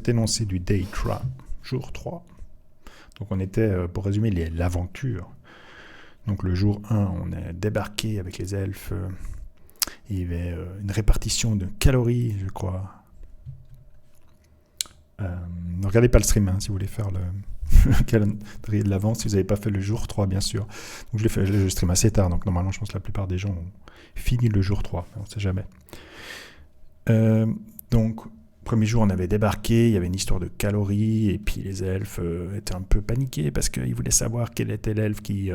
énoncé du Day 3, jour 3. Donc on était, pour résumer, l'aventure. Donc le jour 1, on est débarqué avec les elfes. Il y avait une répartition de calories, je crois. Ne regardez pas le stream si vous voulez faire le calendrier de l'avant, si vous n'avez pas fait le jour 3, bien sûr. Donc je stream assez tard, donc normalement je pense que la plupart des gens ont fini le jour 3, on ne sait jamais. Donc, premier jour, on avait débarqué, il y avait une histoire de calories, et puis les elfes étaient un peu paniqués parce qu'ils voulaient savoir quel était l'elfe qui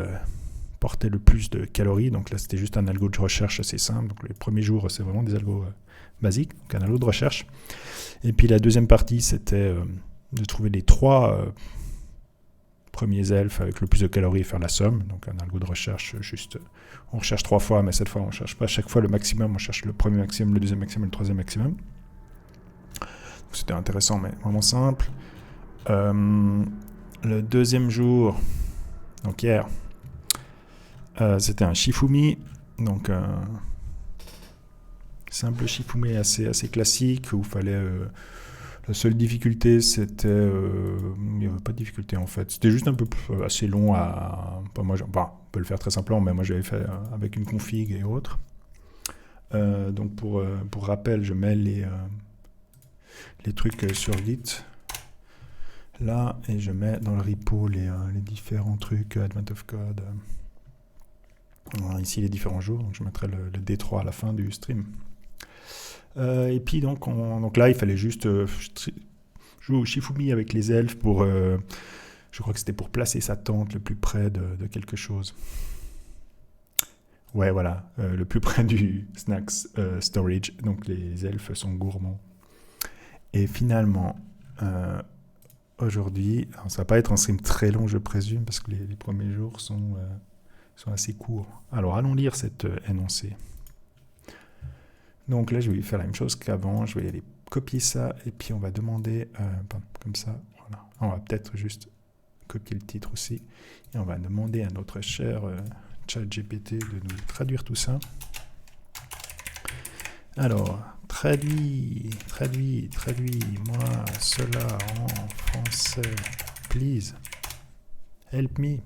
portait le plus de calories. Donc là, c'était juste un algo de recherche assez simple. Donc les premiers jours, c'est vraiment des algos basiques, donc un algo de recherche. Et puis la deuxième partie, c'était de trouver les 3 premiers elfes avec le plus de calories et faire la somme. Donc un algo de recherche, juste, on recherche 3 fois, mais cette fois, on ne cherche pas chaque fois le maximum, on cherche le premier maximum, le deuxième maximum et le troisième maximum. Donc, c'était intéressant, mais vraiment simple. Le deuxième jour, donc hier, c'était un Shifumi, donc un simple Shifumi assez classique, où il fallait... la seule difficulté, c'était... il n'y avait pas de difficulté, en fait. C'était juste un peu assez long à... on peut le faire très simplement, mais moi, j'avais fait avec une config et autres. Donc, pour rappel, je mets les trucs sur Git. Là, et je mets dans le repo les différents trucs, Advent of Code. Ici, les différents jours. Donc, je mettrai le D3 à la fin du stream. Et puis donc là il fallait juste jouer au Shifumi avec les elfes pour je crois que c'était pour placer sa tente le plus près de quelque chose. Ouais, voilà, le plus près du snacks storage. Donc les elfes sont gourmands. Et finalement aujourd'hui, alors, ça va pas être un stream très long, je présume, parce que les premiers jours sont assez courts. Alors allons lire cet énoncé. Donc là, je vais faire la même chose qu'avant. Je vais aller copier ça et puis on va demander, comme ça, voilà. On va peut-être juste copier le titre aussi. Et on va demander à notre cher ChatGPT de nous traduire tout ça. Alors, traduis-moi cela en français, please. Help me.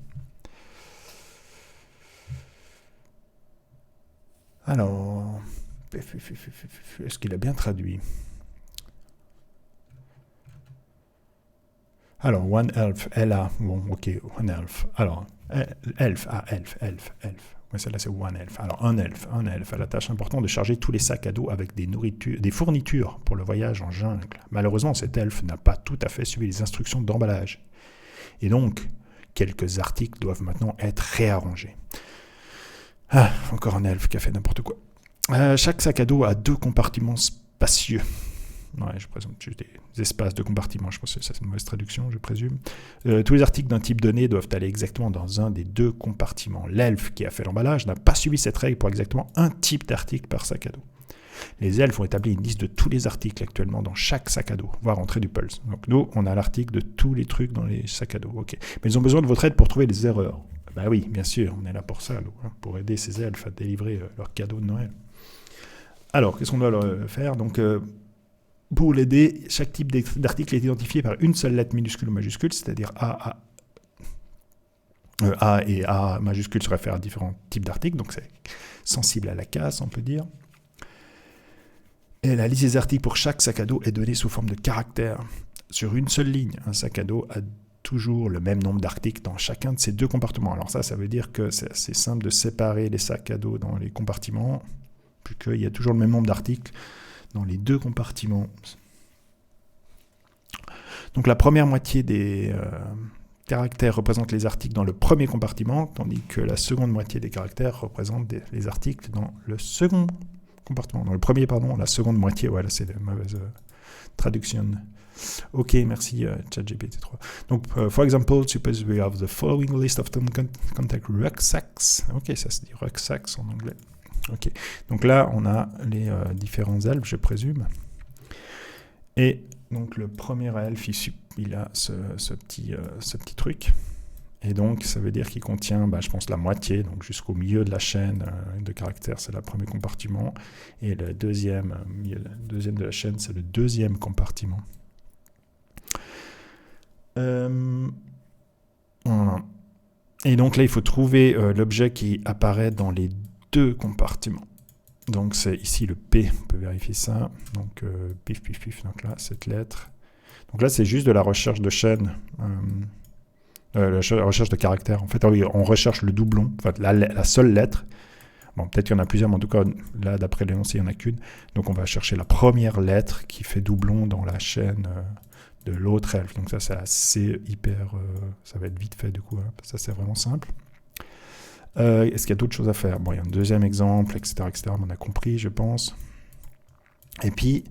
Alors... est-ce qu'il a bien traduit? Alors, one elf, Ella, bon, ok, one elf. Alors, elf. Ouais, celle-là, c'est one elf. Alors, un elfe a la tâche importante de charger tous les sacs à dos avec des fournitures pour le voyage en jungle. Malheureusement, cet elfe n'a pas tout à fait suivi les instructions d'emballage. Et donc, quelques articles doivent maintenant être réarrangés. Ah, encore un elfe qui a fait n'importe quoi. Chaque sac à dos a 2 compartiments spacieux. Ouais, je présume que j'ai des espaces de compartiments. Je pense que c'est une mauvaise traduction, je présume. Tous les articles d'un type donné doivent aller exactement dans un des 2 compartiments. L'elfe qui a fait l'emballage n'a pas suivi cette règle pour exactement un type d'article par sac à dos. Les elfes ont établi une liste de tous les articles actuellement dans chaque sac à dos, voire en trait du pulse. Donc nous, on a l'article de tous les trucs dans les sacs à dos. Ok. Mais ils ont besoin de votre aide pour trouver les erreurs. Bah oui, bien sûr, on est là pour ça, nous, pour aider ces elfes à délivrer leurs cadeaux de Noël. Alors, qu'est-ce qu'on doit leur faire? Donc, pour l'aider, chaque type d'article est identifié par une seule lettre minuscule ou majuscule, c'est-à-dire A et A majuscule se réfèrent à différents types d'articles, donc c'est sensible à la casse, on peut dire. Et la liste des articles pour chaque sac à dos est donnée sous forme de caractères. Sur une seule ligne, un sac à dos a toujours le même nombre d'articles dans chacun de ces 2 compartiments. Alors ça veut dire que c'est assez simple de séparer les sacs à dos dans les compartiments, puis qu'il y a toujours le même nombre d'articles dans les 2 compartiments. Donc la première moitié des caractères représente les articles dans le premier compartiment, tandis que la seconde moitié des caractères représente les articles dans le second compartiment. Dans le premier, pardon, la seconde moitié, voilà, c'est de mauvaise traduction. Ok, merci ChatGPT 3. Donc, for example, suppose we have the following list of contact rucksacks. Ok, ça se dit rucksacks en anglais. Ok, donc là, on a les différents elfes, je présume. Et donc, le premier elfe, il a ce petit truc. Et donc, ça veut dire qu'il contient, je pense, la moitié, donc jusqu'au milieu de la chaîne de caractères, c'est le premier compartiment. Et le deuxième de la chaîne, c'est le deuxième compartiment. Voilà. Et donc là, il faut trouver l'objet qui apparaît dans les deux compartiments. Donc c'est ici le P, on peut vérifier ça. Donc pif, pif, pif, donc là, cette lettre. Donc là, c'est juste de la recherche de chaîne, la recherche de caractères. En fait, on recherche le doublon, enfin la seule lettre. Bon, peut-être qu'il y en a plusieurs, mais en tout cas, là, d'après l'énoncé, il n'y en a qu'une. Donc on va chercher la première lettre qui fait doublon dans la chaîne de l'autre elfe. Donc ça, c'est assez hyper... ça va être vite fait, du coup. Hein. Ça, c'est vraiment simple. Est-ce qu'il y a d'autres choses à faire? Bon, il y a un deuxième exemple, etc., etc. On a compris, je pense. Et puis,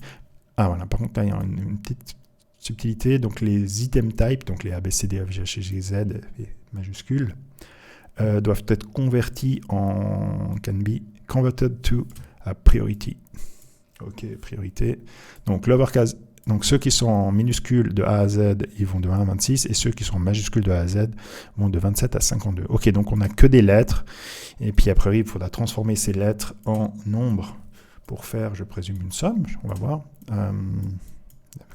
voilà, par contre, là, il y a une petite subtilité. Donc, les item types, donc les A, B, C, D, F, G, H, I, J, Z, les majuscules, doivent être convertis en can be converted to a priority. Ok, priorité. Donc, lowercase. Donc, ceux qui sont en minuscules de A à Z, ils vont de 1 à 26, et ceux qui sont en majuscules de A à Z vont de 27 à 52. Ok, donc on n'a que des lettres, et puis après, il faudra transformer ces lettres en nombres pour faire, je présume, une somme. On va voir.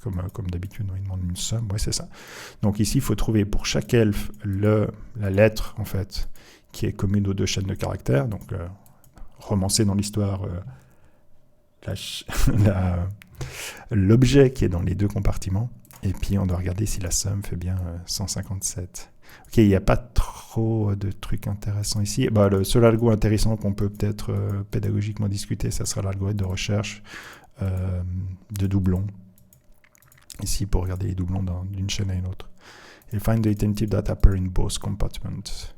Comme d'habitude, on demande une somme. Ouais, c'est ça. Donc ici, il faut trouver pour chaque elfe la lettre, en fait, qui est commune aux deux chaînes de caractères. Donc, romancé dans l'histoire, l'objet qui est dans les deux compartiments, et puis on doit regarder si la somme fait bien 157. Ok, il n'y a pas trop de trucs intéressants ici. Bah, le seul algo intéressant qu'on peut peut-être pédagogiquement discuter, ça sera l'algorithme de recherche de doublons. Ici, pour regarder les doublons d'une chaîne à une autre. Et find the item type that appear in both compartments.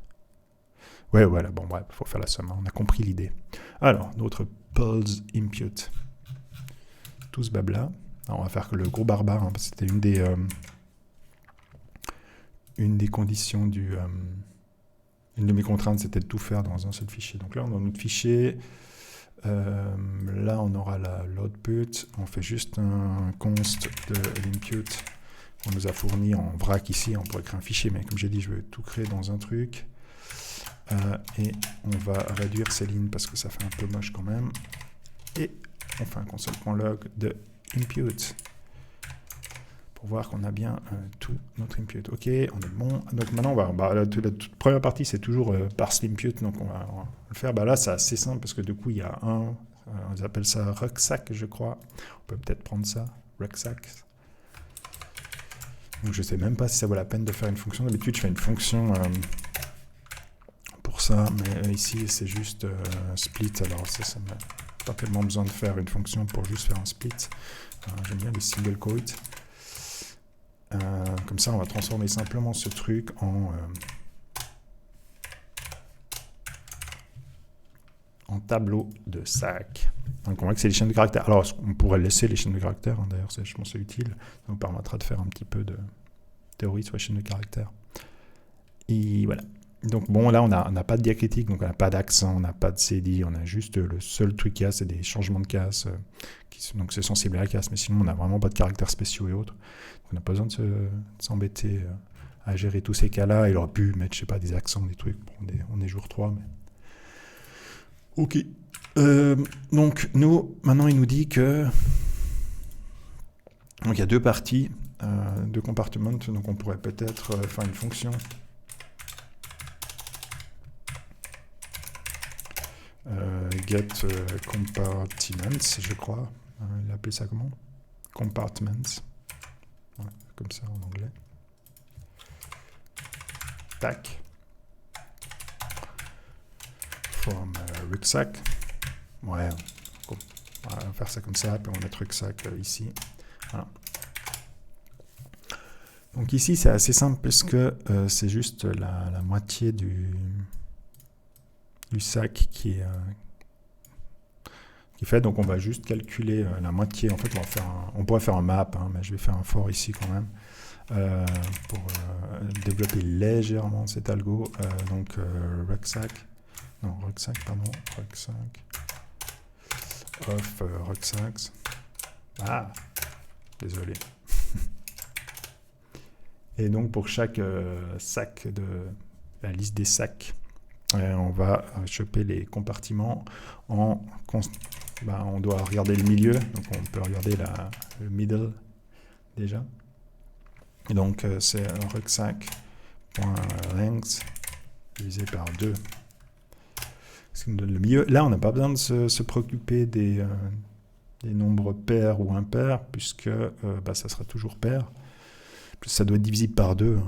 Ouais, voilà, bon, bref, il faut faire la somme, hein, on a compris l'idée. Alors, notre pulse impute. Tout ce blabla. Alors, on va faire que le gros barbare, hein, parce que c'était une des conditions une de mes contraintes, c'était de tout faire dans un seul fichier. Donc là, on a notre fichier. Là, on aura l'output. On fait juste un const de l'impute qu'on nous a fourni en vrac ici. On pourrait créer un fichier, mais comme j'ai dit, je veux tout créer dans un truc. Et on va réduire ces lignes parce que ça fait un peu moche quand même. Et on fait un console.log de impute pour voir qu'on a bien tout notre impute. Ok, on est bon. Donc maintenant, la toute première partie, c'est toujours parse l'impute. Donc on va le faire. Là, c'est assez simple parce que du coup, il y a on appelle ça rucksack, je crois. On peut peut-être prendre ça, rucksack. Donc je ne sais même pas si ça vaut la peine de faire une fonction. D'habitude, je fais une fonction pour ça, mais ici, c'est juste split. Alors ça n'a pas tellement besoin de faire une fonction pour juste faire un split. J'aime bien les single quotes. Comme ça, on va transformer simplement ce truc en tableau de sac. Donc on voit que c'est les chaînes de caractères. Alors on pourrait laisser les chaînes de caractères, hein, d'ailleurs je pense que c'est utile. Ça nous permettra de faire un petit peu de théorie sur les chaînes de caractères. Et voilà. Donc bon, là on n'a pas de diacritique, donc on n'a pas d'accent, on n'a pas de CD, on a juste le seul truc qu'il y a, c'est des changements de casse, donc c'est sensible à la casse, mais sinon on n'a vraiment pas de caractères spéciaux et autres. Donc, on n'a pas besoin de s'embêter à gérer tous ces cas-là. Il aurait pu mettre, je sais pas, des accents, des trucs. Bon, on est jour 3, mais... Ok. Donc maintenant il nous dit que... Donc il y a deux parties, deux compartiments, donc on pourrait peut-être faire une fonction... get compartments, je crois. Il a appelé ça comment? Compartments. Ouais, comme ça en anglais. Tac. From rucksack. Ouais, on va faire ça comme ça, puis on va mettre rucksack ici. Voilà. Donc ici, c'est assez simple puisque c'est juste la moitié du sac qui fait, donc on va juste calculer la moitié. En fait, on pourrait faire un map, hein, mais je vais faire un for ici quand même pour développer légèrement cet algo. Donc rucksack of rucksacks. Ah, désolé. Et donc pour chaque sac de la liste des sacs, on va choper les compartiments on doit regarder le milieu, donc on peut regarder le middle déjà. Et donc, c'est rucksack.length divisé par 2. Ce qui nous donne le milieu. Là, on n'a pas besoin de se préoccuper des nombres pairs ou impairs, puisque ça sera toujours pair. Ça doit être divisible par 2,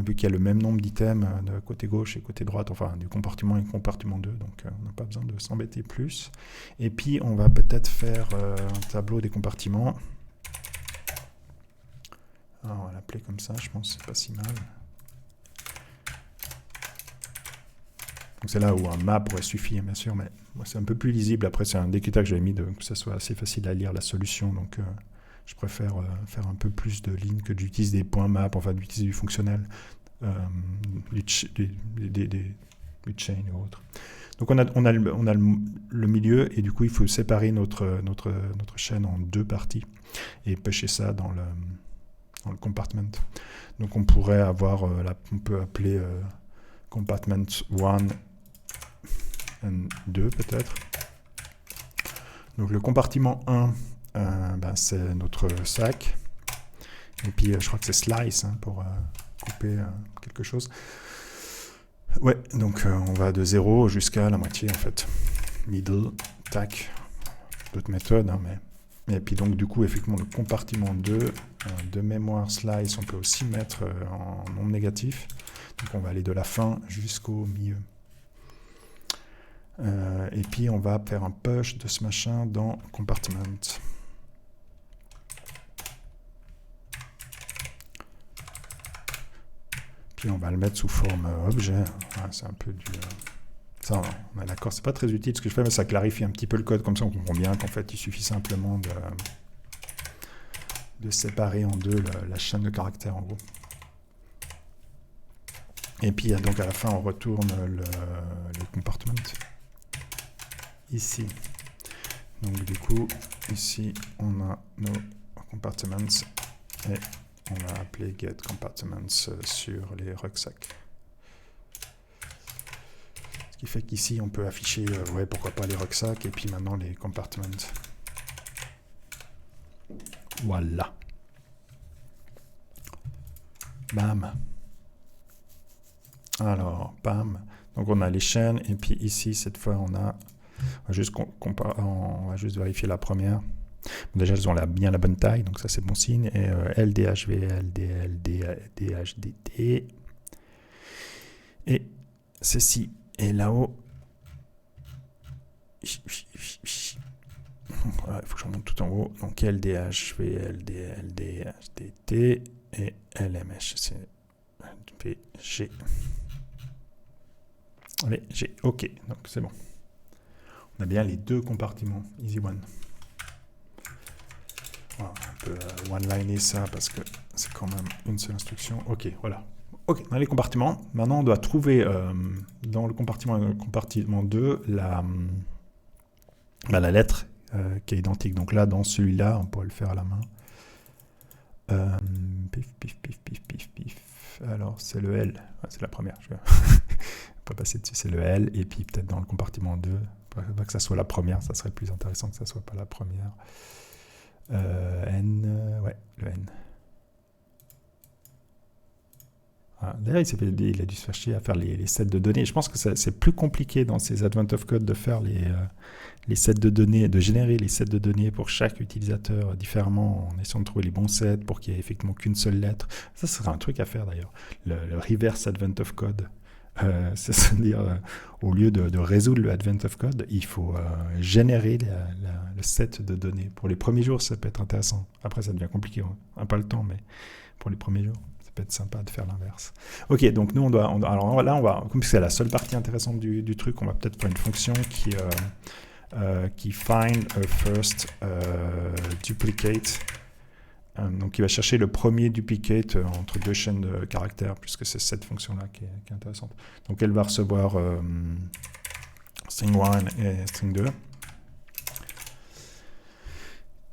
vu qu'il y a le même nombre d'items de côté gauche et côté droite, enfin du compartiment 1 et compartiment 2, donc on n'a pas besoin de s'embêter plus. Et puis on va peut-être faire un tableau des compartiments. Alors, on va l'appeler comme ça, je pense que c'est pas si mal. Donc c'est là où un map aurait suffi, bien sûr, mais c'est un peu plus lisible. Après, c'est un des critères que j'avais mis, que ça soit assez facile à lire la solution, donc je préfère faire un peu plus de lignes que d'utiliser des points map, enfin d'utiliser du fonctionnel, du chain ou autre. Donc on a le milieu, et du coup il faut séparer notre chaîne en 2 parties et pêcher ça dans le compartment. Donc on pourrait avoir, on peut appeler compartment 1 et 2 peut-être. Donc le compartiment 1, c'est notre sac. Et puis je crois que c'est slice pour couper quelque chose. Ouais, donc on va de 0 jusqu'à la moitié en fait. Middle, tac, d'autres méthodes, mais... Et puis donc du coup, effectivement, le compartiment 2, de mémoire slice, on peut aussi mettre en nombre négatif. Donc on va aller de la fin jusqu'au milieu. Et puis on va faire un push de ce machin dans compartment. Puis on va le mettre sous forme objet. Ouais, c'est un peu du... Ça, on est d'accord, c'est pas très utile ce que je fais, mais ça clarifie un petit peu le code, comme ça on comprend bien qu'en fait il suffit simplement de séparer en 2 la chaîne de caractères en gros. Et puis donc à la fin on retourne le compartment ici. Donc du coup ici on a nos compartments et on va appeler get compartments sur les rucksacks. Ce qui fait qu'ici on peut afficher, pourquoi pas les rucksacks et puis maintenant les compartments. Voilà. Bam. Alors, bam. Donc on a les chaînes et puis ici cette fois on va juste vérifier la première. Bon, déjà elles ont bien la bonne taille, donc ça c'est bon signe. Et LDHV, LDL, DHDT. Et ceci est là-haut. Voilà, il faut que je remonte tout en haut. Donc LDH, VLDL, DHDT et LMH, c'est VG. Allez, G, OK, donc c'est bon. On a bien les 2 compartiments, easy one. Voilà, on peut one-liner ça parce que c'est quand même une seule instruction. OK, voilà. OK, on a les compartiments. Maintenant, on doit trouver dans le compartiment 2 la lettre qui est identique. Donc là, dans celui-là, on pourrait le faire à la main. Pif, pif, pif, pif, pif, pif. Alors, c'est le L. Ah, c'est la première. Je vais pas passer dessus. C'est le L. Et puis, peut-être dans le compartiment 2, pas que ça soit la première. Ça serait plus intéressant que ça soit pas la première. N. Ouais, le N. D'ailleurs, il a dû se faire chier à faire les sets de données. Je pense que c'est plus compliqué dans ces Advent of Code de faire les sets de données, de générer les sets de données pour chaque utilisateur différemment en essayant de trouver les bons sets pour qu'il n'y ait effectivement qu'une seule lettre. Ça serait un truc à faire d'ailleurs. Le reverse Advent of Code. C'est-à-dire, au lieu de résoudre le Advent of Code, il faut générer le set de données. Pour les premiers jours, ça peut être intéressant. Après, ça devient compliqué. On n'a pas le temps, mais pour les premiers jours, ça peut être sympa de faire l'inverse. Ok, donc nous, alors là, comme c'est la seule partie intéressante du truc, on va peut-être faire une fonction qui find a first duplicate. Donc il va chercher le premier duplicate entre 2 chaînes de caractères, puisque c'est cette fonction-là qui est intéressante. Donc elle va recevoir string 1 et string 2.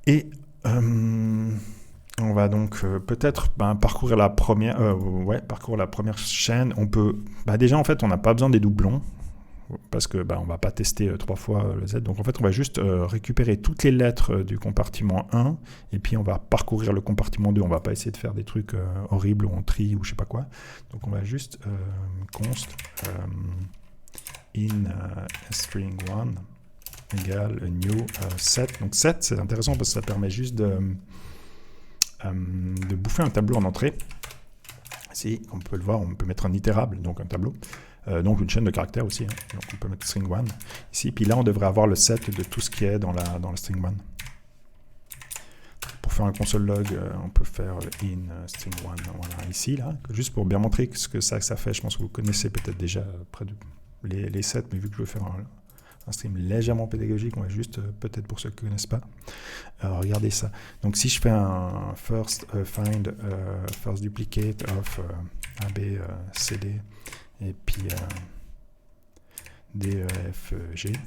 Et on va donc peut-être parcourir la première chaîne. On peut, déjà en fait on n'a pas besoin des doublons. parce que on va pas tester 3 fois le Z. Donc en fait, on va juste récupérer toutes les lettres du compartiment 1 et puis on va parcourir le compartiment 2. On va pas essayer de faire des trucs horribles où on trie ou je sais pas quoi. Donc on va juste const in string 1 égale new set. Donc set, c'est intéressant parce que ça permet juste de bouffer un tableau en entrée. Ici, on peut le voir, on peut mettre un itérable, donc un tableau. Donc une chaîne de caractères aussi. Hein. Donc on peut mettre string 1 ici. Puis là, on devrait avoir le set de tout ce qui est dans le string 1. Pour faire un console log, on peut faire in string 1, voilà, ici, là. Juste pour bien montrer ce que ça fait. Je pense que vous connaissez peut-être déjà près de les sets, mais vu que je veux faire un stream légèrement pédagogique, on va juste, peut-être pour ceux qui ne connaissent pas, regardez ça. Donc si je fais un first find first duplicate of ABCD et puis DEFG,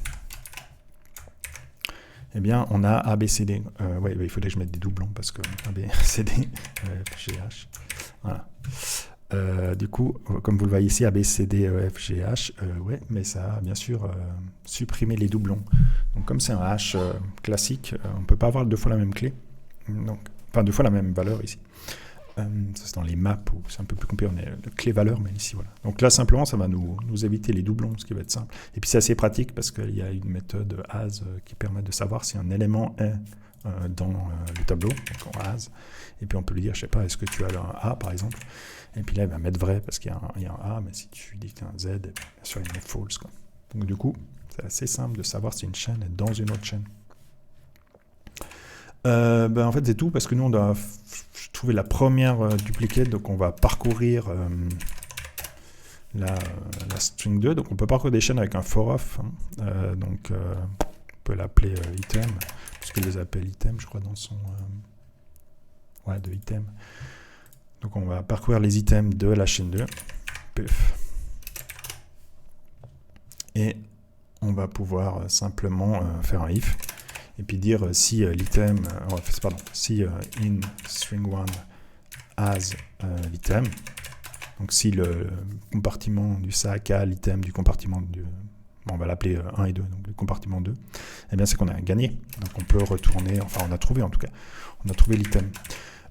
eh bien on a ABCD. Ouais, il faudrait que je mette des doublons parce que ABCD, EFGH, voilà. Du coup, comme vous le voyez ici, A, B, C, D, E, F, G, H, ouais, mais ça a bien sûr supprimé les doublons. Donc comme c'est un hash classique, on ne peut pas avoir deux fois la même clé, donc, enfin deux fois la même valeur ici. Ça c'est dans les maps où c'est un peu plus compliqué, on est clé-valeur, mais ici voilà. Donc là simplement ça va nous éviter les doublons, ce qui va être simple. Et puis c'est assez pratique parce qu'il y a une méthode as qui permet de savoir si un élément est dans le tableau, donc en as, et puis on peut lui dire, je sais pas, est-ce que tu as un A par exemple, et puis là il va mettre vrai parce qu'il y a un A, mais si tu dis que tu as un Z, bien sûr il met false, quoi. Donc du coup, c'est assez simple de savoir si une chaîne est dans une autre chaîne. En fait c'est tout, parce que nous on doit trouver la première duplicate, donc on va parcourir la string 2, donc on peut parcourir des chaînes avec un for of, hein. Donc on peut l'appeler item, parce qu'il les appelle item, je crois, dans son... ouais, de item. Donc on va parcourir les items de la chaîne 2. Puf. Et on va pouvoir simplement faire un if, et puis dire si l'item... pardon, si in string 1 has l'item, donc si le compartiment du sac a l'item du compartiment du... Bon, on va l'appeler 1 et 2, donc le compartiment 2, eh bien c'est qu'on a gagné. Donc on peut retourner, enfin on a trouvé en tout cas, on a trouvé l'item.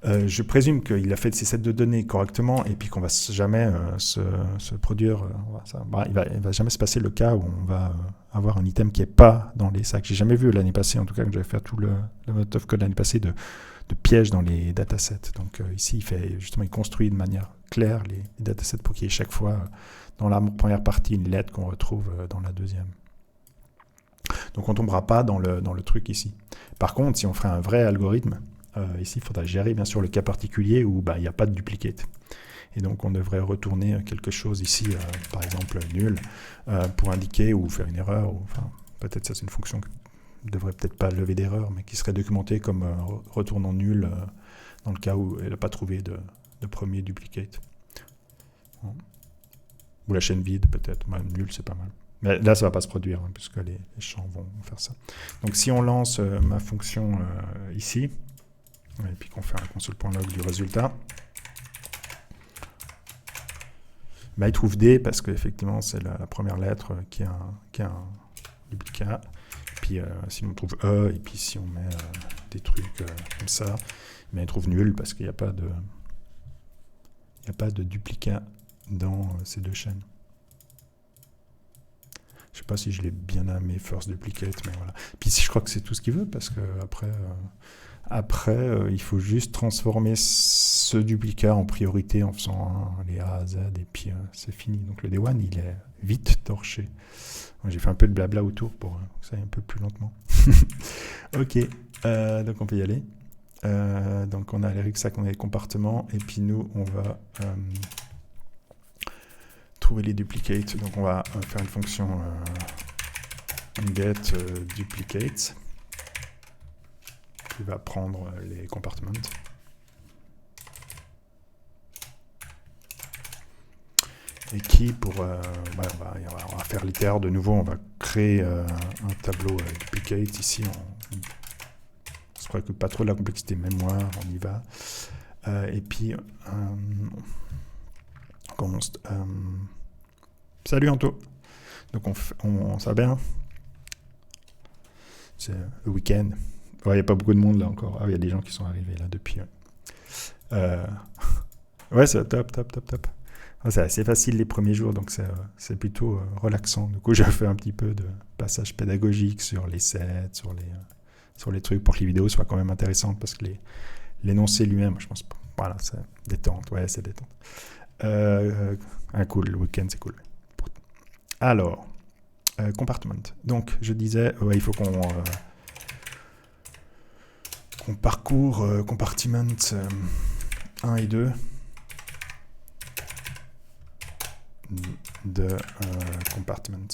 Je présume qu'il a fait ses sets de données correctement et puis qu'on va jamais se produire, il va jamais se passer le cas où on va avoir un item qui n'est pas dans les sacs. J'ai jamais vu l'année passée, en tout cas, que j'avais fait tout le mode of code l'année passée, de pièges dans les datasets. Donc ici, il construit de manière claire les datasets pour qu'il y ait chaque fois dans la première partie une lettre qu'on retrouve dans la deuxième. Donc on ne tombera pas dans le truc ici. Par contre, si on ferait un vrai algorithme, ici il faudra gérer bien sûr le cas particulier où il n'y a pas de duplicate. Et donc on devrait retourner quelque chose ici, par exemple nul, pour indiquer ou faire une erreur. Enfin, peut-être ça c'est une fonction qui ne devrait peut-être pas lever d'erreur, mais qui serait documentée comme retournant nul dans le cas où elle n'a pas trouvé de premier duplicate. Bon. Ou la chaîne vide peut-être, nul c'est pas mal. Mais là ça ne va pas se produire, hein, puisque les champs vont faire ça. Donc si on lance ma fonction ici, et puis qu'on fait un console.log du résultat, il trouve D parce qu'effectivement c'est la première lettre qui a un duplicat. Puis si on trouve E, et puis si on met des trucs comme ça, il trouve nul parce qu'il n'y a pas de duplicat dans ces deux chaînes. Je sais pas si je l'ai bien nommé first duplicate, mais voilà. Puis je crois que c'est tout ce qu'il veut, parce que après il faut juste transformer ce duplicat en priorité en faisant les A à Z, et puis c'est fini. Donc le D1, il est vite torché. J'ai fait un peu de blabla autour pour que ça aille un peu plus lentement. Ok, donc on peut y aller. Donc on a les rixac, on a les compartiments, et puis nous, on va trouver les duplicates. Donc on va faire une fonction get duplicates qui va prendre les compartments. Et qui, on va faire l'iter de nouveau, on va créer un tableau duplicate. Ici, on se préoccupe pas trop de la complexité mémoire, on y va. Et puis, const. Salut Anto. Donc ça va bien. C'est le week-end. Il n'y a pas beaucoup de monde là encore. Ah, il y a des gens qui sont arrivés là depuis. Ouais, c'est top. C'est assez facile les premiers jours, donc c'est plutôt relaxant. Du coup, j'ai fait un petit peu de passage pédagogique sur les sets, sur les trucs pour que les vidéos soient quand même intéressantes, parce que l'énoncé lui-même, je pense pas. Voilà, c'est détente. Ouais, c'est détente. Cool, le week-end, c'est cool. Alors, compartment. Donc, je disais, il faut qu'on parcourt compartiment 1 et 2 de compartment.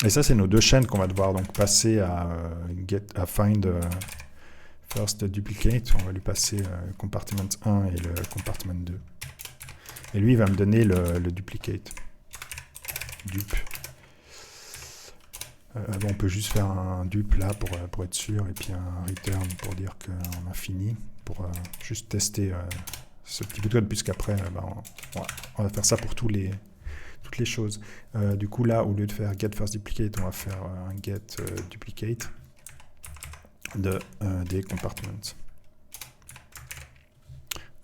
Et ça, c'est nos deux chaînes qu'on va devoir donc passer à find first duplicate. On va lui passer compartment 1 et le compartment 2. Et lui, il va me donner le duplicate. Dup. On peut juste faire un dup là pour être sûr, et puis un return pour dire qu'on a fini, pour juste tester ce petit bout de code, puisqu'après, on va faire ça pour toutes les choses. Du coup, là, au lieu de faire get first duplicate, on va faire un get duplicate des compartments.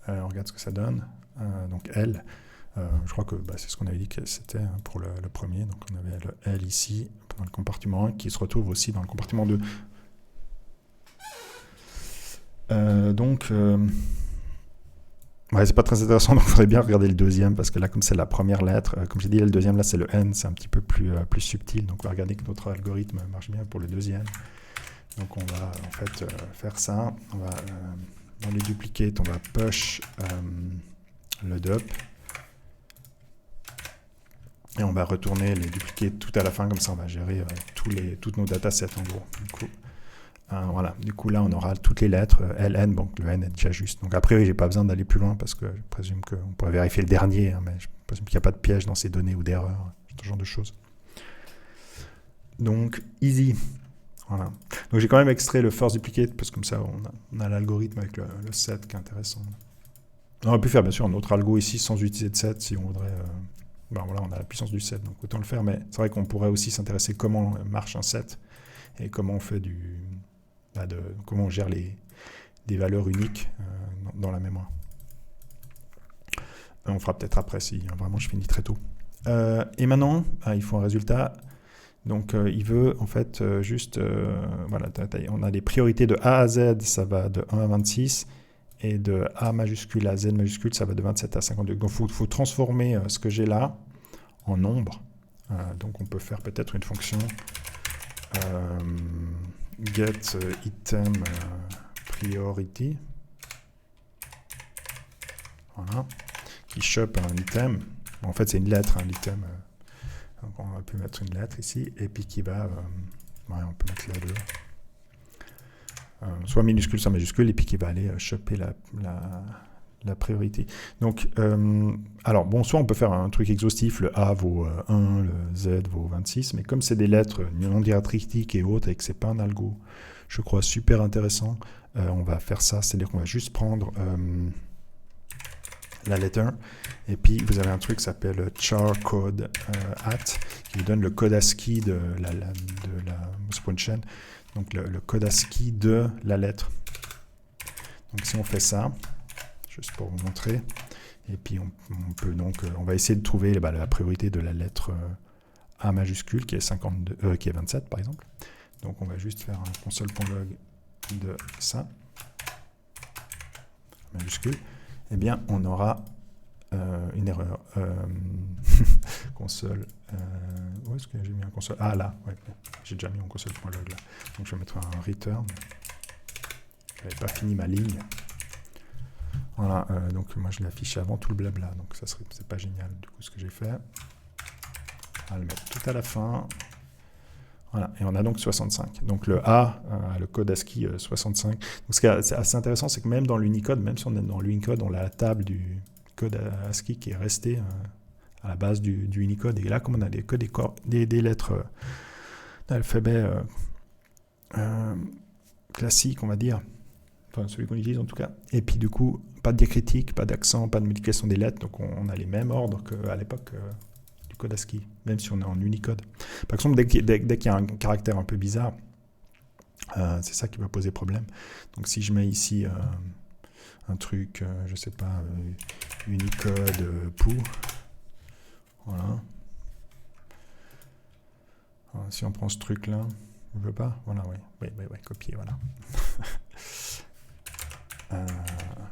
On regarde ce que ça donne. Donc L, je crois que c'est ce qu'on avait dit que c'était pour le premier. Donc on avait le L ici, dans le compartiment 1, qui se retrouve aussi dans le compartiment 2. C'est pas très intéressant, donc il faudrait bien regarder le deuxième, parce que là, comme c'est la première lettre, comme j'ai dit, le deuxième, là, c'est le N, c'est un petit peu plus subtil, donc on va regarder que notre algorithme marche bien pour le deuxième. Donc on va en fait faire ça, on va, dans les duplicates, on va push le dup, et on va retourner les duplicates tout à la fin, comme ça on va gérer toutes nos datasets en gros. Du coup, là, on aura toutes les lettres, LN, donc le N est déjà juste. Donc, après, j'ai pas besoin d'aller plus loin, parce que je présume qu'on pourrait vérifier le dernier, mais je présume qu'il n'y a pas de piège dans ces données ou d'erreur, ce genre de choses. Donc, easy. Voilà. Donc, j'ai quand même extrait le first duplicate, parce que comme ça, on a l'algorithme avec le set qui est intéressant. On aurait pu faire, bien sûr, un autre algo ici sans utiliser de set, si on voudrait. On a la puissance du set, donc autant le faire, mais c'est vrai qu'on pourrait aussi s'intéresser comment marche un set, et comment on fait comment on gère des valeurs uniques dans la mémoire. On fera peut-être après si vraiment je finis très tôt. Et maintenant, il faut un résultat. Donc il veut en fait juste, on a des priorités de A à Z, ça va de 1 à 26, et de A majuscule à Z majuscule, ça va de 27 à 52. Donc il faut transformer ce que j'ai là en nombre. Donc on peut faire peut-être une fonction get item priority, voilà, qui chope un item. En fait, c'est une lettre, l'item. Donc, on va mettre une lettre ici, et puis qui va, on peut mettre la 2, soit minuscule, soit majuscule, et puis qui va aller choper la priorité. Donc, soit on peut faire un truc exhaustif, le A vaut 1, le Z vaut 26, mais comme c'est des lettres non diacritiques et autres, et que c'est pas un algo, je crois, super intéressant, on va faire ça, c'est-à-dire qu'on va juste prendre la letter, et puis vous avez un truc qui s'appelle charcode qui vous donne le code ASCII de la spawn chain, donc le code ASCII de la lettre. Donc si on fait ça, juste pour vous montrer, et puis on peut donc, on va essayer de trouver la priorité de la lettre A majuscule qui est qui est 27 par exemple. Donc on va juste faire un console.log de ça, majuscule. Eh bien, on aura une erreur. Console. Où est-ce que j'ai mis un console? Ah, là, ouais, j'ai déjà mis un console.log là. Donc, je vais mettre un return. Je n'avais pas fini ma ligne. Voilà, donc moi je l'ai affiché avant tout le blabla, donc ça serait, c'est pas génial. Du coup, ce que j'ai fait, on va le mettre tout à la fin. Voilà, et on a donc 65. Donc le A, le code ASCII 65. Donc ce qui est assez intéressant, c'est que même dans l'Unicode, même si on est dans l'Unicode, on a la table du code ASCII qui est restée à la base du Unicode. Et là, comme on a que des lettres d'alphabet classiques, on va dire, enfin celui qu'on utilise en tout cas. Et puis du coup, pas de diacritique, pas d'accent, pas de multiplication des lettres, donc on a les mêmes ordres qu'à l'époque du code ASCII, même si on est en Unicode. Par exemple, dès qu'il y a un caractère un peu bizarre, c'est ça qui va poser problème. Donc si je mets ici un truc, je sais pas, Unicode pou, voilà. Alors, si on prend ce truc là, on veut pas, voilà, oui, copier, voilà.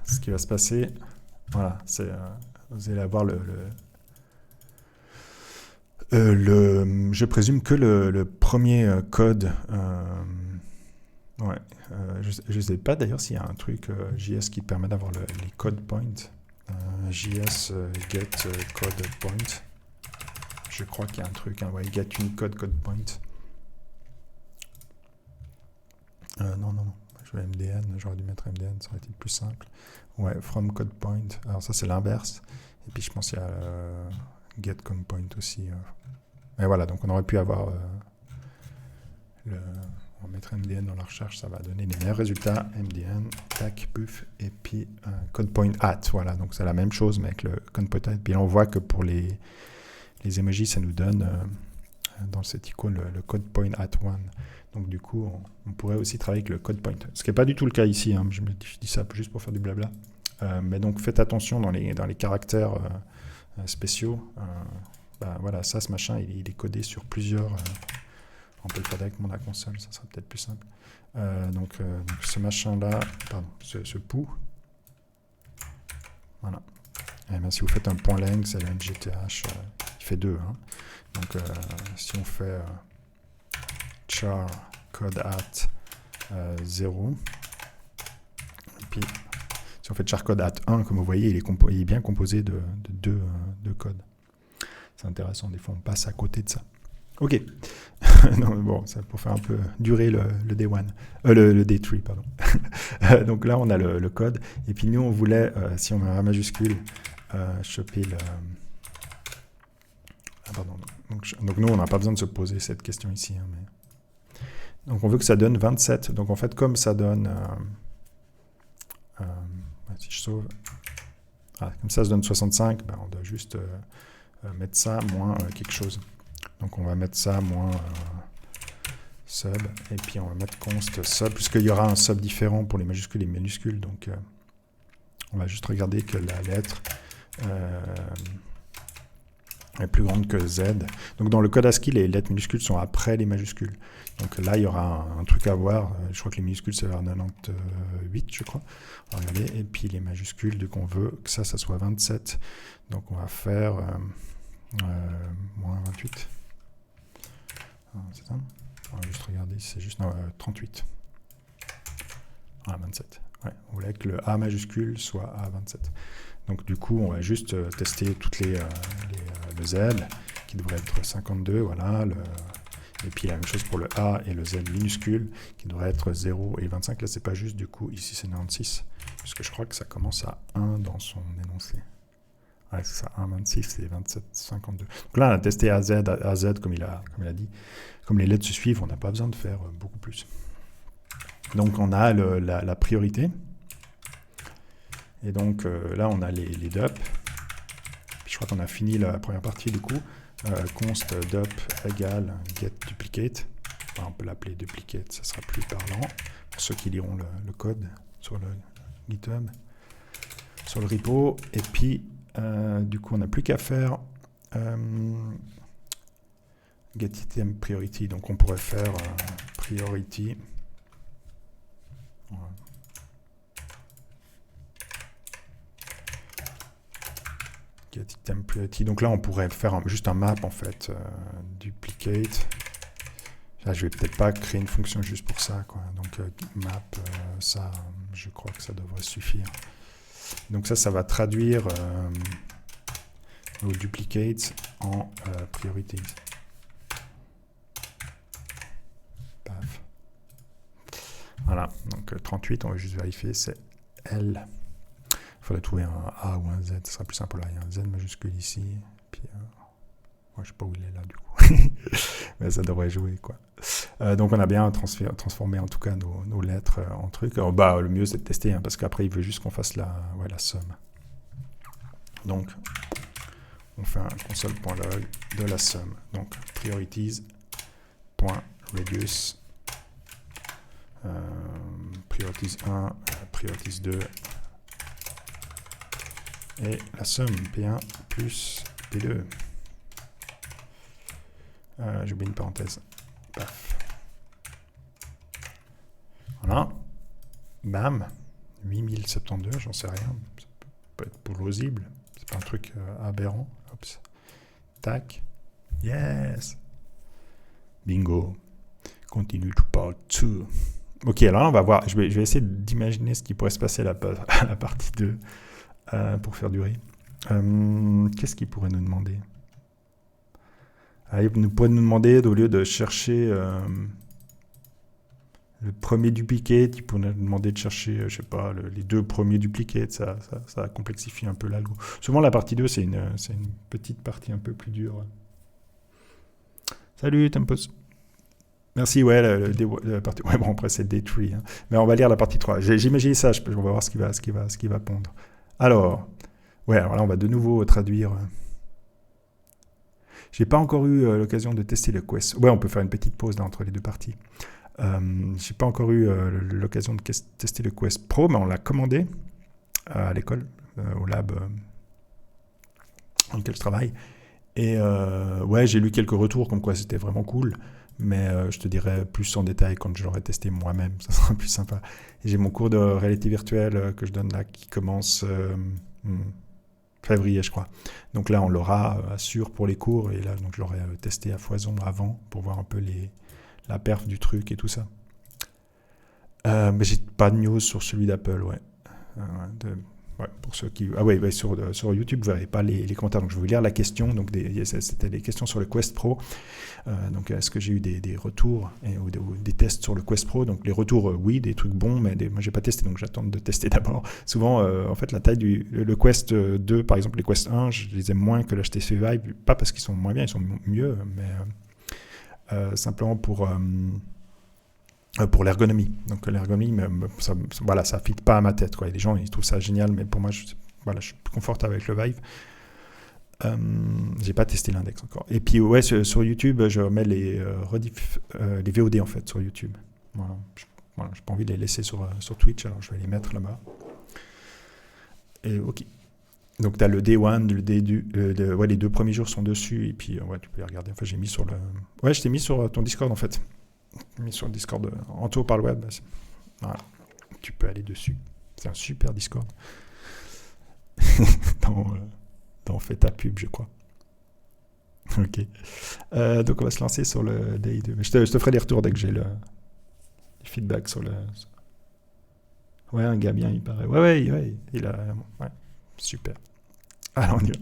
Ce qui va se passer, voilà, c'est vous allez avoir je présume que le premier code, ouais, je ne sais pas d'ailleurs s'il y a un truc JS qui permet d'avoir les code points, JS get code point. Je crois qu'il y a un truc, ouais, get Unicode code point. Non, je vais MDN, j'aurais dû mettre MDN, ça aurait été plus simple. Ouais, from code point, alors ça c'est l'inverse. Et puis je pense qu'il y a get code point aussi. Et voilà, donc on aurait pu avoir on va mettre MDN dans la recherche, ça va donner les meilleurs résultats. MDN, tac, puf, et puis code point at, voilà, donc c'est la même chose, mais avec le code point at. Puis là on voit que pour les emojis, ça nous donne dans cette icône le code point at one. Donc du coup, on pourrait aussi travailler avec le code point. Ce qui n'est pas du tout le cas ici, hein. Je dis ça juste pour faire du blabla. Mais donc faites attention dans les caractères spéciaux. Voilà, ça, ce machin, il est codé sur plusieurs... on peut le faire avec mon console, ça sera peut-être plus simple. Donc ce machin-là, pardon, ce pou. Voilà. Et bien, si vous faites un point length, c'est un GTH, il fait 2. Hein. Donc si on fait char code at 0, et puis si on fait char code at 1, comme vous voyez, il est bien composé de deux codes. C'est intéressant, des fois on passe à côté de ça. Ok. Non, bon, ça pour faire un peu durer le day1, le day3, pardon. Donc là, on a le code. Et puis nous, on voulait, si on met un majuscule, choper le... Ah, pardon. Donc nous, on n'a pas besoin de se poser cette question ici. Hein, mais... Donc on veut que ça donne 27. Donc en fait, comme ça donne... si je sauve... comme ça donne 65, on doit juste mettre ça moins quelque chose. Donc on va mettre ça moins sub, et puis on va mettre const sub, puisqu'il y aura un sub différent pour les majuscules et les minuscules. Donc on va juste regarder que la lettre est plus grande que Z. Donc dans le code ASCII, les lettres minuscules sont après les majuscules. Donc là, il y aura un truc à voir. Je crois que les minuscules, c'est vers 98, je crois. On va regarder. Et puis les majuscules, donc on veut que ça soit 27. Donc on va faire moins 28. C'est ça. On va juste regarder si c'est juste 38. Ah, 27. Ouais, on voulait que le A majuscule soit à 27. Donc du coup, on va juste tester toutes le Z, qui devrait être 52, voilà. Et puis la même chose pour le A et le Z minuscule, qui devrait être 0 et 25. Là, c'est pas juste, du coup, ici c'est 96, puisque je crois que ça commence à 1 dans son énoncé. Ouais, c'est ça, 1, 26 et 27, 52. Donc là, on a testé AZ, comme il a dit. Comme les lettres se suivent, on n'a pas besoin de faire beaucoup plus. Donc on a la priorité. Et donc là, on a les dup. Je crois qu'on a fini la première partie du coup. Const dup égale get duplicate. Enfin, on peut l'appeler duplicate, ça sera plus parlant. Pour ceux qui liront le code sur le GitHub, sur le repo. Et puis, du coup, on n'a plus qu'à faire get item priority. Donc on pourrait faire priority. Voilà. Get item priority. Donc là, on pourrait faire juste un map en fait, duplicate. Là, je vais peut-être pas créer une fonction juste pour ça, quoi. Donc map, ça, je crois que ça devrait suffire. Donc ça va traduire nos duplicates en priorities. Paf. Voilà. Donc 38, on va juste vérifier, c'est L. Il faudrait trouver un A ou un Z, ce sera plus simple. Là, il y a un Z majuscule ici. Puis, moi, je sais pas où il est là, du coup. Mais ça devrait jouer, quoi. Donc on a bien transformé en tout cas nos lettres en trucs. Alors, bah, le mieux c'est de tester, hein, parce qu'après il veut juste qu'on fasse la somme. Donc on fait un console.log de la somme. Donc priorities.reduce priorities 1, priorities 2 et la somme P1 plus P2. J'ai oublié une parenthèse. Paf. Voilà. Bam. 8072, j'en sais rien. Ça peut être plausible. C'est pas un truc aberrant. Oups. Tac. Yes. Bingo. Continue to part 2. Ok, alors là, on va voir. Je vais essayer d'imaginer ce qui pourrait se passer à la partie 2 pour faire durer. Qu'est-ce qu'il pourrait nous demander? Il pourrait nous demander, au lieu de chercher le premier duplicate, il pourrait nous demander de chercher, je sais pas, les deux premiers duplicates. Ça complexifie un peu l'algo. Souvent, la partie 2, c'est une petite partie un peu plus dure. Salut, Tempos. Merci, ouais, la partie... Ouais, bon, après, c'est Day 3. Hein. Mais on va lire la partie 3. J'ai imaginé ça, on va voir ce qui va pondre. Alors, ouais, alors là, on va de nouveau traduire... J'ai pas encore eu l'occasion de tester le Quest. Ouais, on peut faire une petite pause là, entre les deux parties. J'ai pas encore eu l'occasion de tester le Quest Pro, mais on l'a commandé à l'école, au lab dans lequel je travaille. Et ouais, j'ai lu quelques retours comme quoi c'était vraiment cool, mais je te dirai plus en détail quand je l'aurai testé moi-même, ça sera plus sympa. Et j'ai mon cours de réalité virtuelle que je donne là qui commence février, je crois. Donc là, on l'aura sûr pour les cours, et là, donc je l'aurai testé à foison avant pour voir un peu la perf du truc et tout ça. Mais j'ai pas de news sur celui d'Apple, ouais. Ouais, pour ceux qui... Ah ouais, sur YouTube, vous verrez pas les commentaires, donc je vais vous lire la question. Donc c'était des questions sur le Quest Pro. Donc est-ce que j'ai eu des retours ou des tests sur le Quest Pro? Donc les retours, oui, des trucs bons, mais moi j'ai pas testé, donc j'attends de tester d'abord. Souvent, en fait, la taille le Quest 2, par exemple, les Quest 1, je les aime moins que l'HTC Vive, pas parce qu'ils sont moins bien, ils sont mieux, mais simplement pour l'ergonomie. Donc l'ergonomie, voilà, ça ne fit pas à ma tête, quoi. Et les gens, ils trouvent ça génial, mais pour moi, je suis plus confortable avec le Vive. J'ai pas testé l'index encore. Et puis ouais, sur YouTube, je remets les VOD en fait sur YouTube. Voilà, j'ai pas envie de les laisser sur Twitch, alors je vais les mettre là-bas. Et ok. Donc tu as le Day 1, le Day 2, ouais, les 2 premiers jours sont dessus, et puis ouais, tu peux les regarder. Enfin, j'ai mis sur ouais, je t'ai mis sur ton Discord en fait. Mis sur le Discord en tour par le web. Voilà. Tu peux aller dessus. C'est un super Discord. On fait ta pub, je crois. Ok. Donc on va se lancer sur le Day 2. Mais je te ferai des retours dès que j'ai le feedback sur le... Ouais, un gars bien, il paraît. Ouais, il a... Ouais, super. Alors on y va.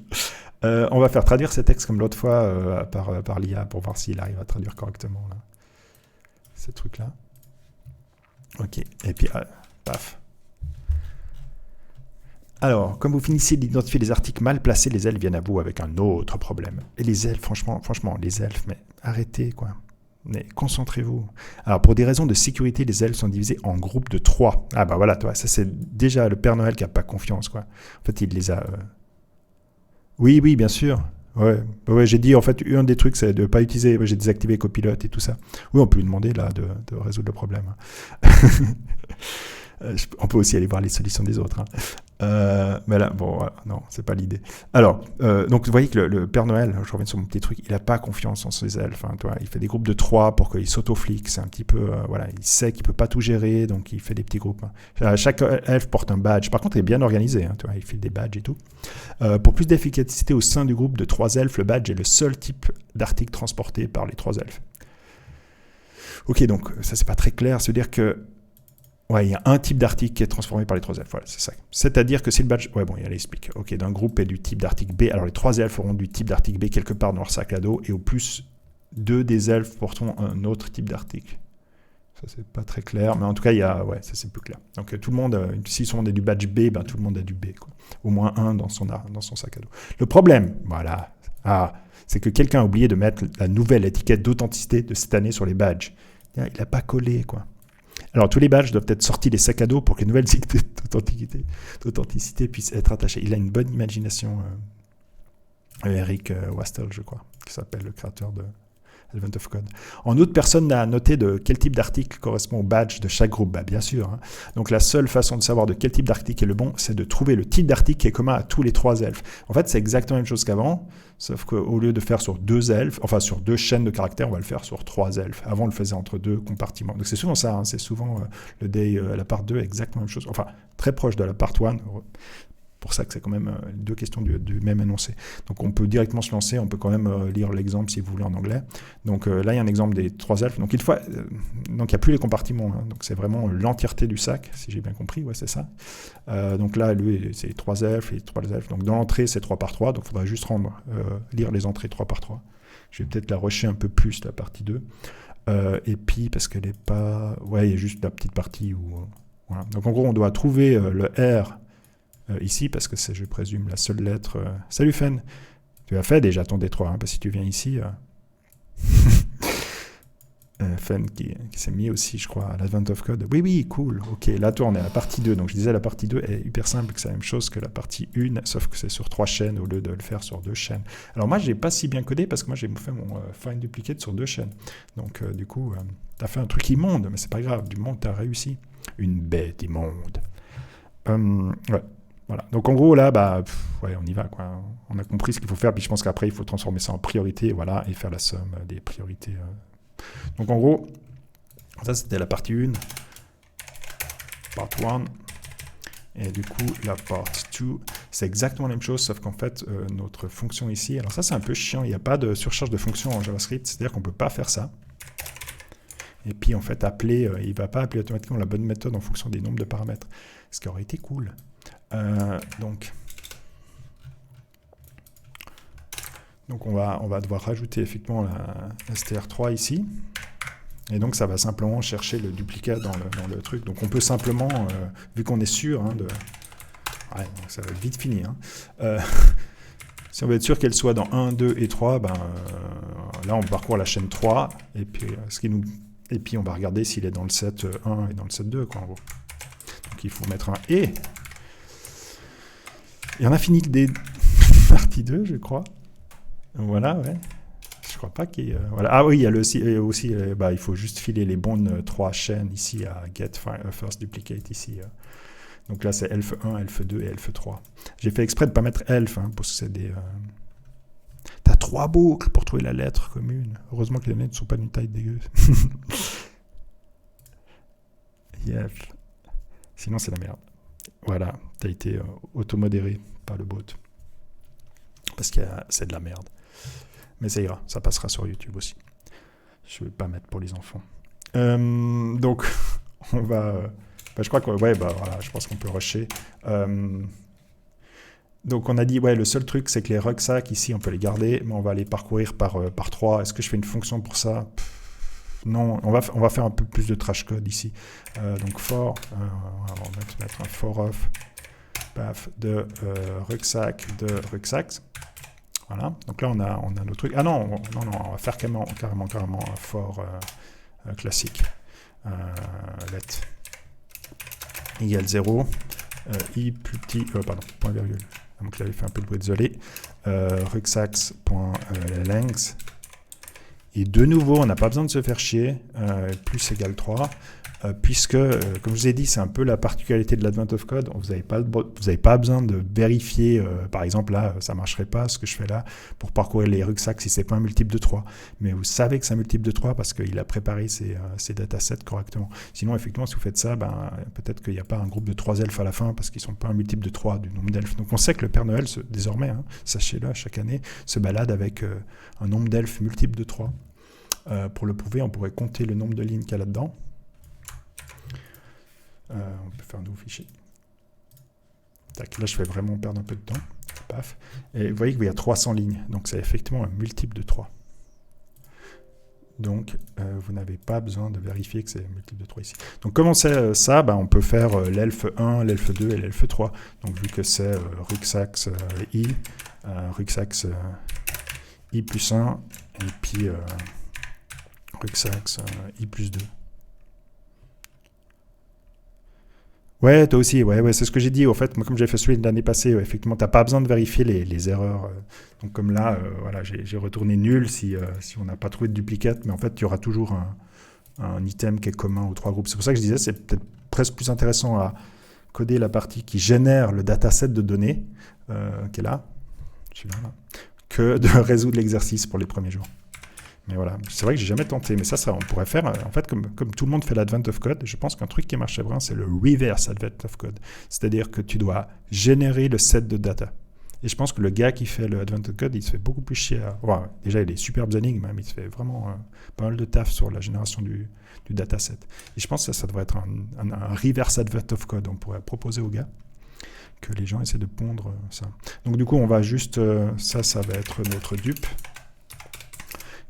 On va faire traduire ces textes comme l'autre fois par l'IA pour voir s'il arrive à traduire correctement là. Ces trucs-là. Ok, et puis, paf. Alors, comme vous finissez d'identifier les articles mal placés, les elfes viennent à vous avec un autre problème. Et les elfes, franchement, les elfes, mais arrêtez, quoi. Mais concentrez-vous. Alors, pour des raisons de sécurité, les elfes sont divisés en groupes de 3. Ah bah voilà, toi, ça c'est déjà le Père Noël qui n'a pas confiance, quoi. En fait, il les a... Oui, bien sûr. Ouais, j'ai dit, en fait, un des trucs, c'est de ne pas utiliser, j'ai désactivé Copilot et tout ça. Oui, on peut lui demander, là, de résoudre le problème. On peut aussi aller voir les solutions des autres. Mais là, bon, voilà, non, c'est pas l'idée. Alors, donc, vous voyez que le Père Noël, je reviens sur mon petit truc, il n'a pas confiance en ses elfes. Hein, il fait des groupes de 3 pour qu'ils s'autofliquent. C'est un petit peu, voilà, il sait qu'il ne peut pas tout gérer, donc il fait des petits groupes. Hein. Chaque elfe porte un badge. Par contre, il est bien organisé. Hein, il file des badges et tout. Pour plus d'efficacité au sein du groupe de 3 elfes, le badge est le seul type d'article transporté par les 3 elfes. Ok, donc ça, c'est pas très clair. C'est-à-dire que ouais, il y a un type d'article qui est transformé par les 3 elfes. Voilà, c'est ça. C'est-à-dire que si le badge... Ouais, bon, il explique. Ok, d'un groupe est du type d'article B. Alors, les 3 elfes auront du type d'article B quelque part dans leur sac à dos. Et au plus, 2 des elfes porteront un autre type d'article. Ça, c'est pas très clair, mais en tout cas, ouais, ça c'est plus clair. Donc tout le monde, si tout le monde a du badge B, ben, tout le monde a du B, quoi. Au moins un dans son sac à dos. Le problème, voilà, c'est que quelqu'un a oublié de mettre la nouvelle étiquette d'authenticité de cette année sur les badges. Il n'a pas collé, quoi. Alors tous les badges doivent être sortis des sacs à dos pour que les nouvelles étiquettes d'authenticité puissent être attachées. Il a une bonne imagination, Eric Wastel, je crois, qui s'appelle le créateur de Advent of Code. En outre, personne n'a noté de quel type d'article correspond au badge de chaque groupe. Bah, bien sûr. Hein. Donc la seule façon de savoir de quel type d'article est le bon, c'est de trouver le type d'article qui est commun à tous les 3 elfes. En fait, c'est exactement la même chose qu'avant, sauf qu'au lieu de faire sur 2 elfes, enfin sur 2 chaînes de caractères, on va le faire sur 3 elfes. Avant, on le faisait entre 2 compartiments. Donc c'est souvent ça, hein. C'est souvent le day, la part 2, exactement la même chose. Enfin, très proche de la part 1. Pour ça que c'est quand même 2 questions du même énoncé. Donc on peut directement se lancer, on peut quand même lire l'exemple si vous voulez en anglais. Donc là il y a un exemple des 3 elfes. Donc il n'y a plus les compartiments, hein. Donc c'est vraiment l'entièreté du sac, si j'ai bien compris, ouais c'est ça. Donc là lui c'est 3 elfes et 3 elfes. Donc dans l'entrée c'est 3 par 3, donc il faudra juste lire les entrées 3 par 3. Je vais peut-être la rusher un peu plus, la partie 2. Et puis parce qu'elle n'est pas... Ouais, il y a juste la petite partie où... voilà. Donc en gros on doit trouver le R ici, parce que c'est, je présume, la seule lettre... Salut Fen, tu as fait déjà ton Détroit, hein, parce que si tu viens ici... Fen qui s'est mis aussi, je crois, à l'Advent of Code. Oui, cool, ok, là toi on est à la partie 2, donc je disais la partie 2 est hyper simple, que c'est la même chose que la partie 1, sauf que c'est sur 3 chaînes au lieu de le faire sur 2 chaînes. Alors moi j'ai pas si bien codé, parce que moi j'ai fait mon find duplicate sur 2 chaînes, donc du coup, t'as fait un truc immonde, mais c'est pas grave, du moment que t'as réussi. Une bête immonde. Ouais. Voilà. Donc en gros là, ouais, on y va, quoi. On a compris ce qu'il faut faire, puis je pense qu'après il faut transformer ça en priorité, voilà, et faire la somme des priorités. Donc en gros, ça c'était la partie 1, part 1, et du coup la part 2, c'est exactement la même chose, sauf qu'en fait notre fonction ici, alors ça c'est un peu chiant, il n'y a pas de surcharge de fonction en JavaScript, c'est-à-dire qu'on ne peut pas faire ça. Et puis en fait appeler, il ne va pas appeler automatiquement la bonne méthode en fonction des nombres de paramètres, ce qui aurait été cool. Donc on va devoir rajouter effectivement la str3 ici, et donc ça va simplement chercher le duplicat dans le truc. Donc on peut simplement, vu qu'on est sûr, hein, ouais, ça va être vite fini, hein. Si on veut être sûr qu'elle soit dans 1, 2 et 3, là on parcourt la chaîne 3, et puis on va regarder s'il est dans le set 1 et dans le set 2, quoi, en gros. Donc il faut mettre un « et ». Et on a fini des partie 2, je crois. Voilà, ouais. Je crois pas qu'il y ait... voilà. Ah oui, il y a aussi il faut juste filer les bonnes 3 chaînes ici à get first duplicate ici. Donc là, c'est elf 1, elf 2 et elf 3. J'ai fait exprès de ne pas mettre elf, hein, parce que c'est des... T'as 3 boucles pour trouver la lettre commune. Heureusement que les données ne sont pas d'une taille dégueu. Yes. Sinon, c'est la merde. Voilà, t'as été automodéré par le bot. Parce que c'est de la merde. Mais ça ira, ça passera sur YouTube aussi. Je ne vais pas mettre pour les enfants. Donc, on va... je crois que... Ouais, voilà, je pense qu'on peut rusher. Donc, on a dit, ouais, le seul truc, c'est que les rucksacks, ici, on peut les garder, mais on va les parcourir par 3. Est-ce que je fais une fonction pour ça? Non, on va faire un peu plus de trash code ici. Donc for, on va mettre un for of paf, de rucksacks. Voilà. Donc là on a nos trucs. Ah non, on va faire carrément un for classique. Let égale 0, i plus petit, pardon, point virgule. Donc là il fait un peu de bruit, désolé. Rucksacks.length. Et de nouveau, on n'a pas besoin de se faire chier, plus égale 3, puisque, comme je vous ai dit, c'est un peu la particularité de l'Advent of Code, vous n'avez pas besoin de vérifier, par exemple là, ça ne marcherait pas, ce que je fais là, pour parcourir les rucksacks si ce n'est pas un multiple de 3. Mais vous savez que c'est un multiple de 3 parce qu'il a préparé ses datasets correctement. Sinon, effectivement, si vous faites ça, peut-être qu'il n'y a pas un groupe de 3 elfes à la fin parce qu'ils ne sont pas un multiple de 3 du nombre d'elfes. Donc on sait que le Père Noël, désormais, hein, sachez-le, chaque année, se balade avec un nombre d'elfes multiple de 3. Pour le prouver, on pourrait compter le nombre de lignes qu'il y a là-dedans. On peut faire un nouveau fichier. Tac, là, je fais vraiment perdre un peu de temps. Paf. Et vous voyez qu'il y a 300 lignes. Donc, c'est effectivement un multiple de 3. Donc, vous n'avez pas besoin de vérifier que c'est multiple de 3 ici. Donc, comment c'est ça? On peut faire l'elf 1, l'elf 2 et l'elf 3. Donc, vu que c'est ruxax i, ruxax i plus 1, et puis ruxax i plus 2. Ouais, toi aussi, ouais, c'est ce que j'ai dit. En fait, moi, comme j'ai fait celui de l'année passée, effectivement, tu n'as pas besoin de vérifier les erreurs. Donc, comme là, voilà, j'ai retourné nul si on n'a pas trouvé de duplicate, mais en fait, il y aura toujours un item qui est commun aux 3 groupes. C'est pour ça que je disais, c'est peut-être presque plus intéressant à coder la partie qui génère le dataset de données, qui est là, celui-là, là, que de résoudre l'exercice pour les premiers jours. Mais voilà, c'est vrai que j'ai jamais tenté, mais ça on pourrait faire, en fait, comme tout le monde fait l'advent of code, je pense qu'un truc qui marche bien, c'est le reverse advent of code. C'est-à-dire que tu dois générer le set de data. Et je pense que le gars qui fait le advent of code, il se fait beaucoup plus chier à... Ouais, déjà, il est superbes énigmes, mais il se fait vraiment pas mal de taf sur la génération du dataset. Et je pense que ça devrait être un reverse advent of code. On pourrait proposer aux gars que les gens essaient de pondre ça. Donc du coup, on va juste... ça va être notre dupe.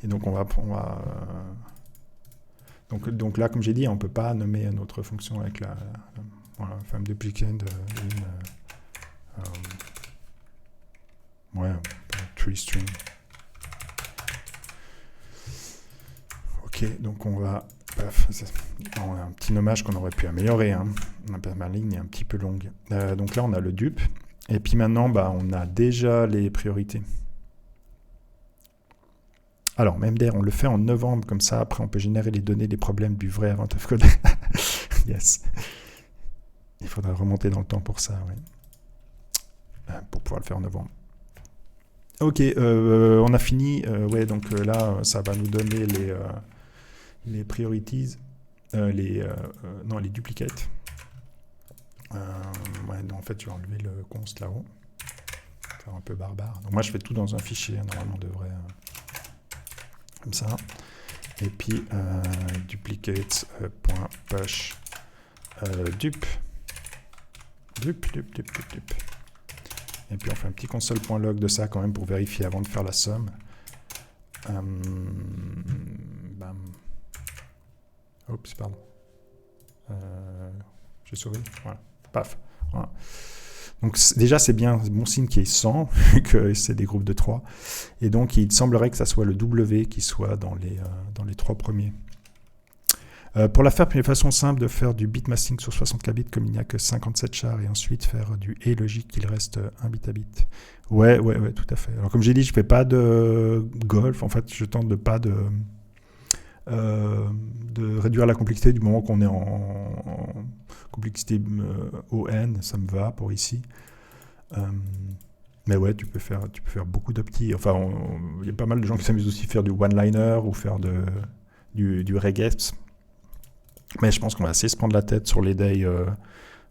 Et donc, donc là, comme j'ai dit, on ne peut pas nommer notre fonction avec la femme duplicate tree string. Ok, donc on va... on a un petit nommage qu'on aurait pu améliorer. Hein. Ma ligne est un petit peu longue. Donc là, on a le dupe. Et puis maintenant, on a déjà les priorités. Alors, MemDer, on le fait en novembre, comme ça, après on peut générer les données des problèmes du vrai advent of code. Yes. Il faudra remonter dans le temps pour ça, oui. Pour pouvoir le faire en novembre. Ok, on a fini. Donc là, ça va nous donner les priorities, les duplicates. En fait, je vais enlever le const là-haut. Faire un peu barbare. Donc moi, je fais tout dans un fichier. Normalement, on devrait... comme ça, et puis duplicates.push dup, et puis on fait un petit console.log de ça quand même pour vérifier avant de faire la somme. Oups, pardon. J'ai sauvé, voilà, paf, voilà. Donc déjà, c'est bien, bon signe qu'il y ait 100, vu que c'est des groupes de 3. Et donc, il semblerait que ça soit le W qui soit dans les 3 premiers. Pour la faire, une façon simple de faire du bitmasking sur 64 bits, comme il n'y a que 57 chars, et ensuite faire du et logique qu'il reste 1 bit à bit. Ouais, tout à fait. Alors, comme j'ai dit, je ne fais pas de golf. En fait, je tente de pas de réduire la complexité du moment qu'on est en complexité ON, ça me va pour ici. Mais ouais, tu peux faire beaucoup d'opti. Enfin, il y a pas mal de gens qui s'amusent aussi à faire du one-liner ou faire du regex. Mais je pense qu'on va assez se prendre la tête sur les days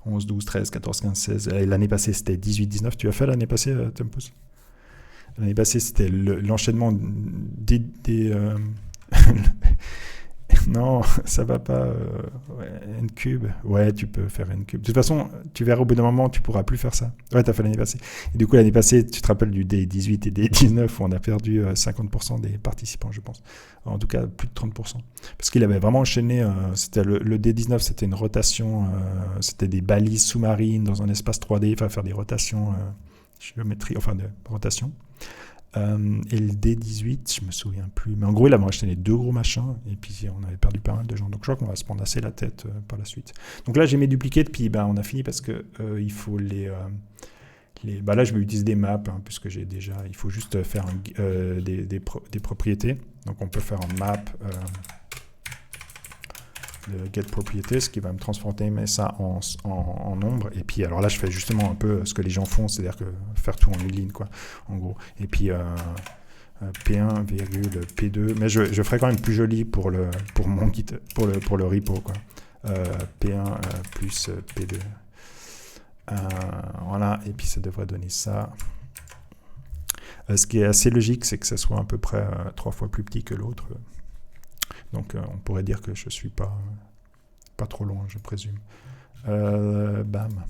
11, 12, 13, 14, 15, 16. L'année passée, c'était 18, 19. Tu as fait l'année passée, Tempus? L'année passée, c'était l'enchaînement des non, ça va pas. N-cube. Ouais, tu peux faire N-cube. De toute façon, tu verras au bout d'un moment, tu pourras plus faire ça. Ouais, tu as fait l'année passée. Et du coup, l'année passée, tu te rappelles du D18 et D19 où on a perdu 50% des participants, je pense. En tout cas, plus de 30%. Parce qu'il avait vraiment enchaîné. C'était le D19, c'était une rotation. C'était des balises sous-marines dans un espace 3D. Il fallait faire des rotations de rotation. Et le D18, je me souviens plus. Mais en gros, il avait acheté les 2 gros machins. Et puis, on avait perdu pas mal de gens. Donc, je crois qu'on va se prendre assez la tête par la suite. Donc là, j'ai mes duplicates. Puis, on a fini parce que il faut les là, je vais utiliser des maps, puisque j'ai déjà... Il faut juste faire des propriétés. Donc, on peut faire un map de get propriétés, ce qui va me transformer ça en nombre. Et puis, alors là, je fais justement un peu ce que les gens font, c'est-à-dire que faire tout en une ligne, quoi, en gros. Et puis, P1, P2, mais je ferai quand même plus joli pour mon Git, pour le repo, quoi. P1 plus P2. Voilà, et puis ça devrait donner ça. Ce qui est assez logique, c'est que ça soit à peu près 3 fois plus petit que l'autre. Donc, on pourrait dire que je ne suis pas trop loin, je présume. Bam.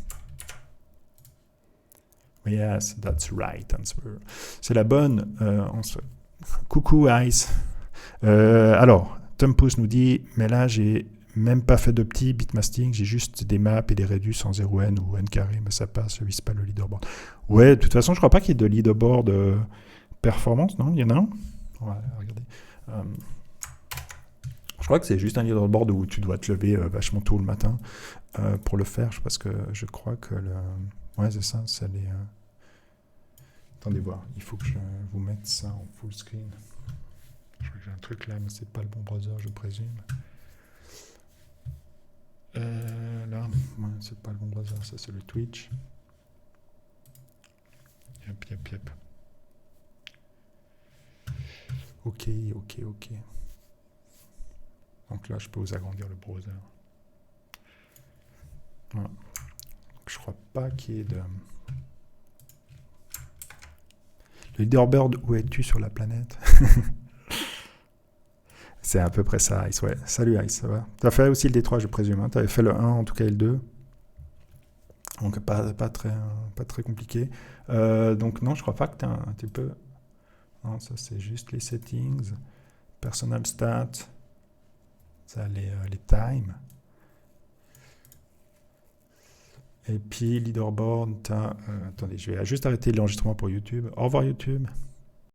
Yes, that's right answer. C'est la bonne. Coucou, Ice. Alors, Tempus nous dit, mais là, j'ai même pas fait de petit bitmasking, j'ai juste des maps et des réduits sans 0n ou n carré, mais ça passe, je vise pas le leaderboard. Ouais, de toute façon, je crois pas qu'il y ait de leaderboard performance, non? Il y en a un? Ouais, regardez. Je crois que c'est juste un leaderboard où tu dois te lever vachement tôt le matin pour le faire, parce que je crois que le... Ouais, c'est ça, c'est les... Attendez voir, il faut que je vous mette ça en full screen. Je crois que j'ai un truc là, mais c'est pas le bon browser, je présume. Là, ouais, c'est pas le bon browser, ça c'est le Twitch. Yep. Ok. Donc là, je peux vous agrandir le browser. Voilà. Je crois pas qu'il y ait de... Le leaderboard, où es-tu sur la planète? C'est à peu près ça, Ice. Ouais. Salut Ice, ça va? Tu as fait aussi le D3, je présume. Hein. Tu avais fait le 1, en tout cas, et le 2. Donc pas très compliqué. Donc non, je crois pas que tu peux... Non, ça c'est juste les settings. Personal stat. Ça, les times. Et puis leaderboard, attendez, je vais juste arrêter l'enregistrement pour YouTube. Au revoir YouTube.